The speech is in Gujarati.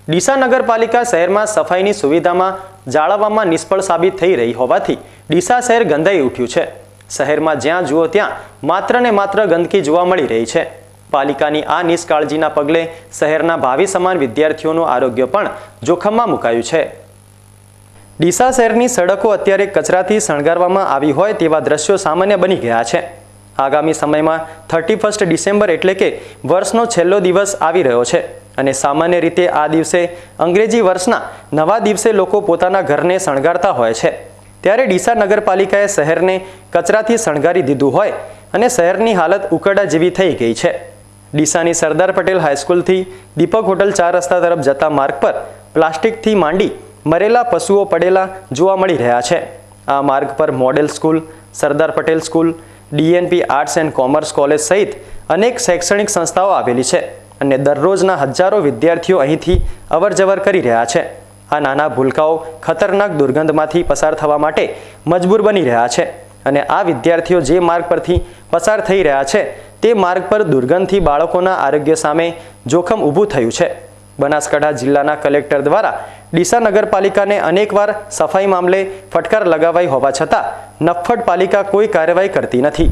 ડીસા નગરપાલિકા શહેરમાં સફાઈની સુવિધામાં જાળવવામાં નિષ્ફળ સાબિત થઈ રહી હોવાથી ડીસા શહેર ગંધાઈ ઉઠ્યું છે। શહેરમાં જ્યાં જુઓ ત્યાં માત્ર ને માત્ર ગંદકી જોવા મળી રહી છે। પાલિકાની આ નિષ્કાળજીના પગલે શહેરના ભાવિ સમાન વિદ્યાર્થીઓનું આરોગ્ય પણ જોખમમાં મુકાયું છે। ડીસા શહેરની સડકો અત્યારે કચરાથી શણગારવામાં આવી હોય તેવા દ્રશ્યો સામાન્ય બની ગયા છે। આગામી સમયમાં 31 ડિસેમ્બર એટલે કે વર્ષનો છેલ્લો દિવસ આવી રહ્યો છે અને સામાન્ય રીતે આ દિવસે અંગ્રેજી વર્ષના નવા દિવસે લોકો પોતાના ઘરને શણગારતા હોય છે। ત્યારે ડીસા નગરપાલિકાએ શહેરને કચરાથી શણગારી દીધું હોય અને શહેરની હાલત ઉકરડા જેવી થઈ ગઈ છે। ડીસાની સરદાર પટેલ હાઈસ્કૂલથી દીપક હોટલ 4 રસ્તા તરફ જતા માર્ગ પર પ્લાસ્ટિકથી માંડી મરેલા પશુઓ પડેલા જોવા મળી રહ્યા છે। આ માર્ગ પર model school, Sardar Patel school, DNP arts and commerce college સહિત અનેક શૈક્ષણિક સંસ્થાઓ આવેલી છે અને દરરોજના હજારો વિદ્યાર્થીઓ અહીંથી અવરજવર કરી રહ્યા છે। આ નાના ભૂલકાઓ ખતરનાક દુર્ગંધમાંથી પસાર થવા માટે મજબૂર બની રહ્યા છે અને આ વિદ્યાર્થીઓ જે માર્ગ પરથી પસાર થઈ રહ્યા છે તે માર્ગ પર દુર્ગંધથી બાળકોના આરોગ્ય સામે જોખમ ઊભું થયું છે। બનાસકાંઠા જિલ્લાના કલેક્ટર દ્વારા ડીસા નગરપાલિકાને અનેકવાર સફાઈ મામલે ફટકાર લગાવાઈ હોવા છતાં નફ્ફટ પાલિકા કોઈ કાર્યવાહી કરતી નથી।